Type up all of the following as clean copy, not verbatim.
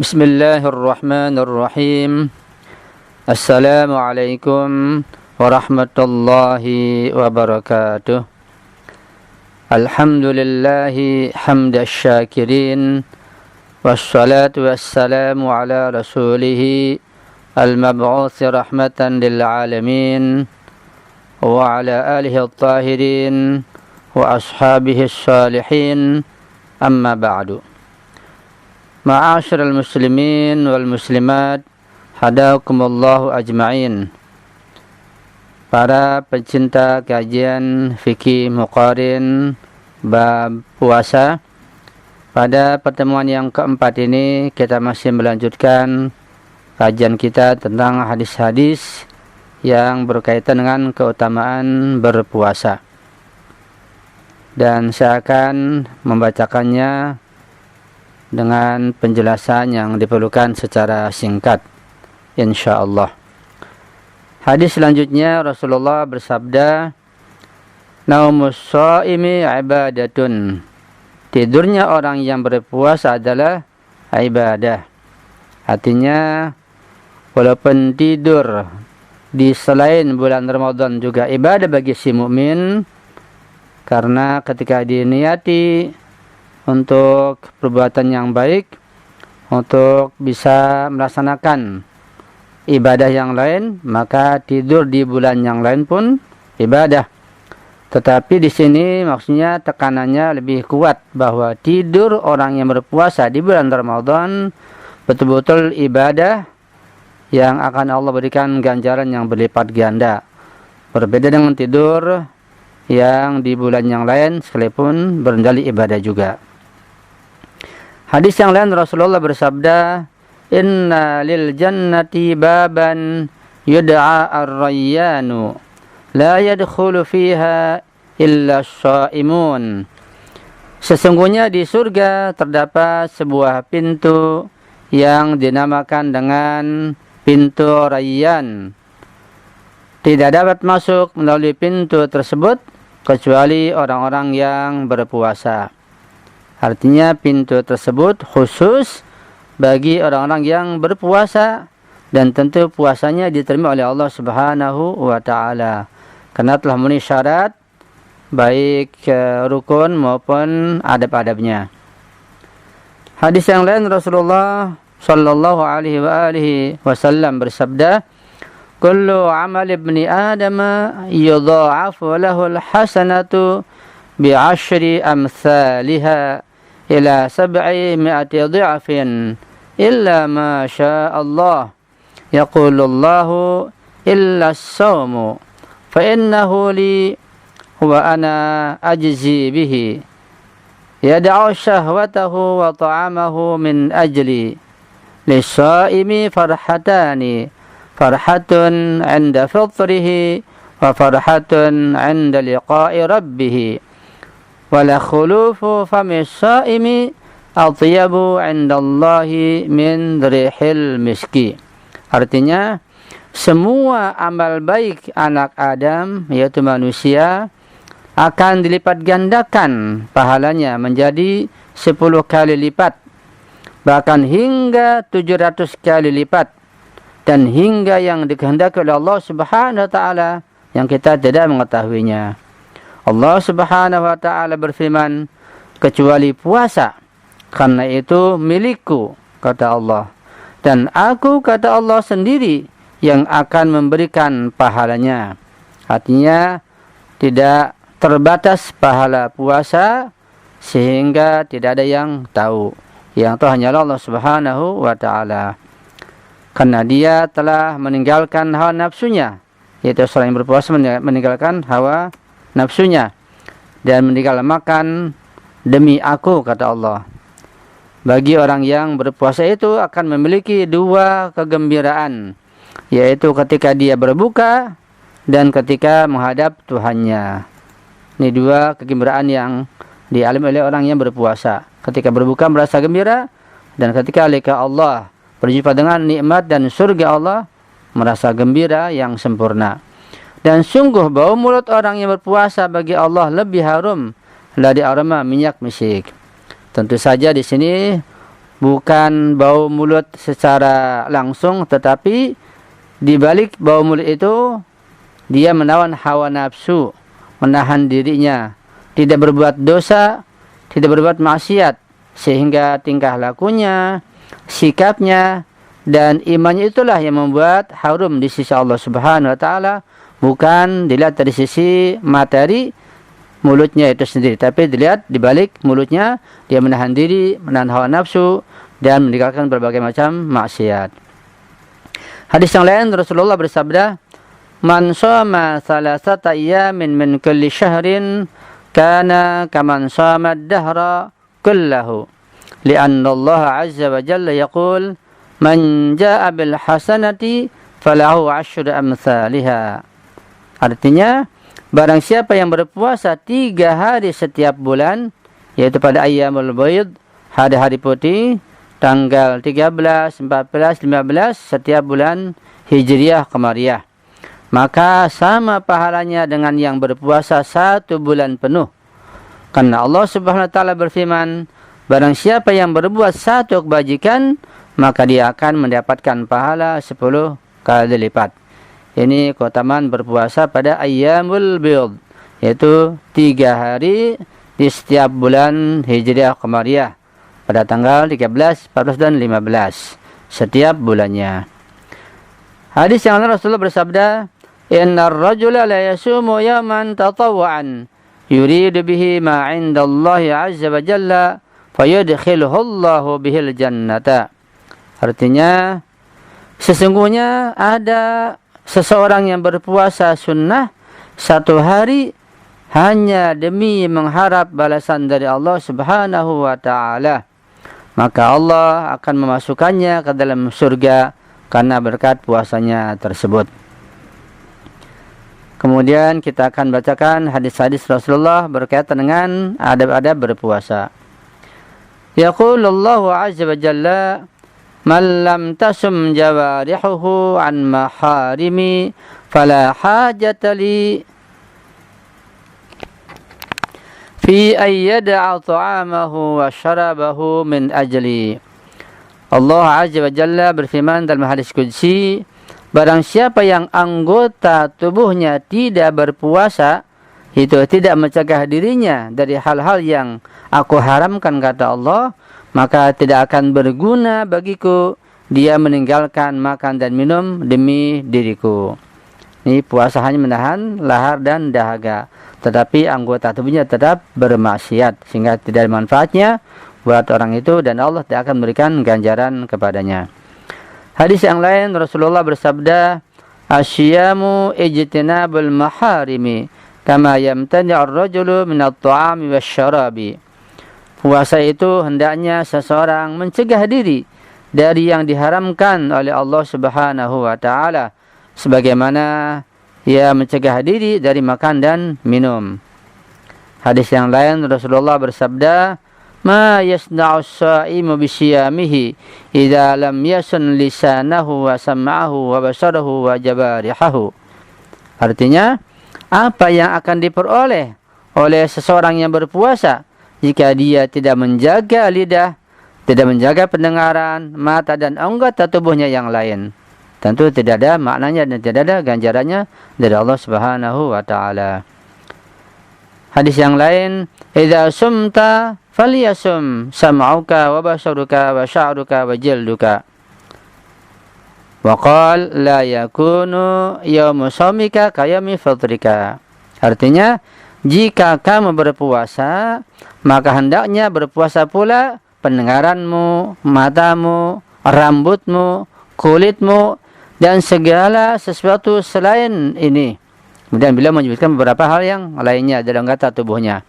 Bismillahirrahmanirrahim. Assalamualaikum warahmatullahi wabarakatuh. Alhamdulillahi hamdas syakirin. Wassalatu wassalamu ala rasulih al-mab'uts rahmatan lil alamin wa ala alihi at-tahirin wa ashabihi as-salihin. Amma ba'du. Ma'asyiral muslimin wal muslimat, hadakumullahu ajma'in. Para pencinta kajian fikih muqarin bab puasa, pada pertemuan yang keempat ini kita masih melanjutkan kajian kita tentang hadis-hadis yang berkaitan dengan keutamaan berpuasa. Dan saya akan membacakannya dengan penjelasan yang diperlukan secara singkat, insyaallah. Hadis selanjutnya Rasulullah bersabda, "Naumus shaimi ibadatun." Tidurnya orang yang berpuasa adalah ibadah. Artinya, walaupun tidur di selain bulan Ramadan juga ibadah bagi si mukmin, karena ketika diniati untuk perbuatan yang baik, untuk bisa melaksanakan ibadah yang lain, maka tidur di bulan yang lain pun ibadah. Tetapi di sini maksudnya tekanannya lebih kuat bahwa tidur orang yang berpuasa di bulan Ramadan betul-betul ibadah yang akan Allah berikan ganjaran yang berlipat ganda. Berbeda dengan tidur yang di bulan yang lain sekalipun berjali ibadah juga. Hadis yang lain Rasulullah bersabda, "Inna lil jannati baban yud'a ar-rayyanu, la yadkhulu fiha illa as-shaimun." Sesungguhnya di surga terdapat sebuah pintu yang dinamakan dengan pintu Rayyan. Tidak dapat masuk melalui pintu tersebut kecuali orang-orang yang berpuasa. Artinya pintu tersebut khusus bagi orang-orang yang berpuasa, dan tentu puasanya diterima oleh Allah Subhanahu wa taala karena telah memenuhi syarat baik rukun maupun adab-adabnya. Hadis yang lain Rasulullah sallallahu alaihi wasallam bersabda, "Kullu 'amal ibni Adam yudha'afu lahu al-hasanatu bi'ashri amsalha ila 700 dha'fin illa ma syaa Allah. Yaqulu Allahu illa as-sawmu fa innahu li wa ana ajzi bihi. Yad'u shahwatahu wa ta'amahu min ajli. Lis-shaimi farhatani, farhatun 'inda fitrihi wa farhatun 'inda liqa'i rabbih. Wala khulufu famis shaimi atyabu 'indallahi min rihil miski." Artinya, semua amal baik anak Adam, yaitu manusia, akan dilipat gandakan pahalanya menjadi 10 kali lipat, bahkan hingga 700 kali lipat, dan hingga yang dikehendaki oleh Allah Subhanahu wa taala yang kita tidak mengetahuinya. Allah Subhanahu wa taala berfirman, "Kecuali puasa, karena itu milikku," kata Allah, "dan aku," kata Allah, "sendiri yang akan memberikan pahalanya." Artinya tidak terbatas pahala puasa sehingga tidak ada yang tahu. Yang tahu hanyalah Allah Subhanahu wa taala. Karena dia telah meninggalkan hawa nafsunya, yaitu seorang yang berpuasa meninggalkan hawa nafsunya dan meninggalkan makan demi aku, kata Allah. Bagi orang yang berpuasa itu akan memiliki dua kegembiraan, yaitu ketika dia berbuka dan ketika menghadap Tuhannya. Ini dua kegembiraan yang dialami oleh orang yang berpuasa. Ketika berbuka merasa gembira, dan ketika liqa Allah, berjumpa dengan nikmat dan surga Allah, merasa gembira yang sempurna. Dan sungguh bau mulut orang yang berpuasa bagi Allah lebih harum dari aroma minyak misik. Tentu saja di sini bukan bau mulut secara langsung, tetapi di balik bau mulut itu dia menawan hawa nafsu, menahan dirinya, tidak berbuat dosa, tidak berbuat maksiat, sehingga tingkah lakunya, sikapnya, dan imannya itulah yang membuat harum di sisi Allah Subhanahu wa taala, bukan dilihat dari sisi materi mulutnya itu sendiri, tapi dilihat di balik mulutnya dia menahan diri, menahan hawa nafsu dan meninggalkan berbagai macam maksiat. Hadis yang lain Rasulullah bersabda, "Man shoma salasata ayyamin min kulli syahrin kana kaman shoma ad-dahra kullahu." Lianna Allah azza wa jalla yaqul, "Man jaa'a bil hasanati falahu 'asyru amsalihha." Artinya, barang siapa yang berpuasa 3 hari setiap bulan, yaitu pada ayyamul bayd, hari-hari putih, tanggal 13, 14, 15 setiap bulan Hijriah Qamariyah, maka sama pahalanya dengan yang berpuasa 1 bulan penuh. Karena Allah Subhanahu wa taala berfirman, barang siapa yang berbuat 1 kebajikan, maka dia akan mendapatkan pahala 10 kali lipat. Ini keutamaan berpuasa pada ayyamul bayd, yaitu 3 hari di setiap bulan Hijriah Qamariyah pada tanggal 13, 14 dan 15 setiap bulannya. Hadis yang lain Rasulullah bersabda, "Innar rajula la yasumu yawman tatawwu'an yuridu bihi ma 'inda Allah 'azza wa jalla fayudkhiluhu Allahu bihil jannata." Artinya, sesungguhnya ada seseorang yang berpuasa sunnah 1 hari hanya demi mengharap balasan dari Allah Subhanahu wa taala, maka Allah akan memasukkannya ke dalam surga karena berkat puasanya tersebut. Kemudian kita akan bacakan hadis-hadis Rasulullah berkaitan dengan adab-adab berpuasa. Yaqulullahu azza wa jalla, "Man lam tasum jawarihuhu an maharimi fala hajata li fi ayyada'a ta'amahu wa syarabahu min ajli." Allah azza wa jalla berfirman dalam hadis qudsi, barang siapa yang anggota tubuhnya tidak berpuasa, itu tidak mencegah dirinya dari hal-hal yang aku haramkan, kata Allah, maka tidak akan berguna bagiku dia meninggalkan makan dan minum demi diriku. Ini puasa hanya menahan lahar dan dahaga, tetapi anggota tubuhnya tetap bermaksiat, sehingga tidak ada manfaatnya buat orang itu dan Allah tidak akan memberikan ganjaran kepadanya. Hadis yang lain Rasulullah bersabda, "Asyamu ijtinabul maharimi kama yamtani'ur rajulu minat ta'ami wasyarabi." Puasa itu hendaknya seseorang mencegah diri dari yang diharamkan oleh Allah Subhanahu wa taala, sebagaimana ia mencegah diri dari makan dan minum. Hadis yang lain Rasulullah bersabda, "Ma yasna'u as-sha'imu bisyamihi idza lam yasun lisanahu wa sam'ahu wa basarahu wa jabarihahu." Artinya, apa yang akan diperoleh oleh seseorang yang berpuasa jika dia tidak menjaga lidah, tidak menjaga pendengaran, mata dan anggota tubuhnya yang lain? Tentu tidak ada maknanya dan tidak ada ganjarannya dari Allah Subhanahu wa taala. Hadis yang lain, "Idza sumta falyasum sam'uka wa basaruka wa sya'ruka wa jilduka." Wa qala la yakunu yaumu shaumika ka yaumi fitrika. Artinya, jika kamu berpuasa, maka hendaknya berpuasa pula pendengaranmu, matamu, rambutmu, kulitmu, dan segala sesuatu selain ini. Kemudian beliau menyebutkan beberapa hal yang lainnya dari anggota tubuhnya.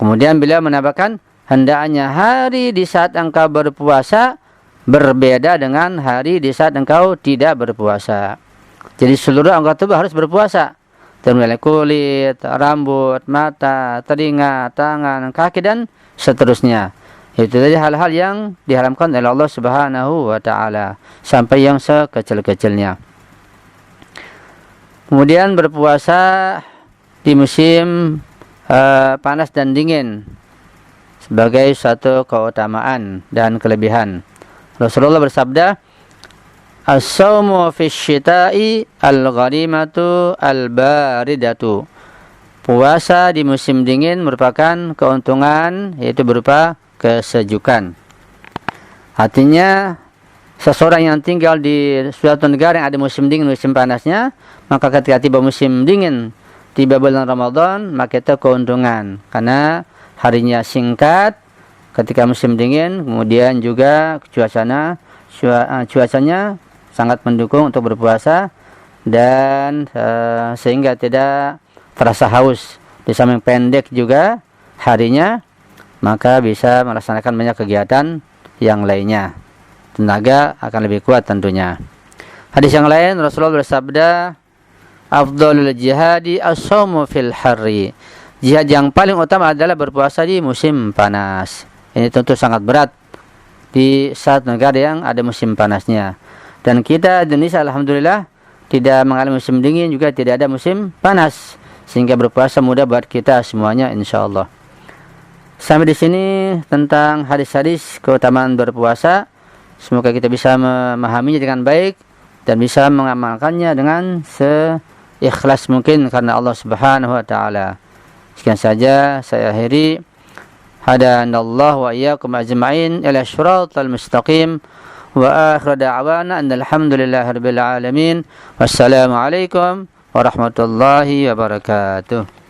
Kemudian beliau menambahkan, hendaknya hari di saat engkau berpuasa berbeda dengan hari di saat engkau tidak berpuasa. Jadi seluruh anggota tubuh harus berpuasa, termasuk kulit, rambut, mata, telinga, tangan, kaki, dan seterusnya. Itu tadi hal-hal yang diharamkan oleh Allah Subhanahu wa taala, sampai yang sekecil-kecilnya. Kemudian berpuasa di musim panas dan dingin, sebagai suatu keutamaan dan kelebihan. Rasulullah bersabda, "As-saumu fi syita'i al-ghanimatu al-baridatu." Puasa di musim dingin merupakan keuntungan, yaitu berupa kesejukan. Artinya, seseorang yang tinggal di suatu negara yang ada musim dingin, musim panasnya, maka ketika tiba musim dingin, tiba bulan Ramadan, maka itu keuntungan. Karena harinya singkat ketika musim dingin, kemudian juga cuacanya sangat mendukung untuk berpuasa, dan sehingga tidak terasa haus. Di samping pendek juga harinya, maka bisa melaksanakan banyak kegiatan yang lainnya. Tenaga akan lebih kuat tentunya. Hadis yang lain, Rasulullah bersabda, "Afdhalul jihadi as-shaumu fil harri." Jihad yang paling utama adalah berpuasa di musim panas. Ini tentu sangat berat di saat negara yang ada musim panasnya. Dan kita Indonesia alhamdulillah tidak mengalami musim dingin, juga tidak ada musim panas, sehingga berpuasa mudah buat kita semuanya insyaallah. Sampai di sini tentang hadis-hadis keutamaan berpuasa. Semoga kita bisa memahaminya dengan baik dan bisa mengamalkannya dengan seikhlas mungkin karena Allah Subhanahu wa taala. Sekian saja saya akhiri. Hadanallahu wa iyyakum ajma'in ila shiratal mustaqim. Wa akhiru da'wana alhamdulillahirabbil alamin. Wassalamu alaikum warahmatullahi wabarakatuh.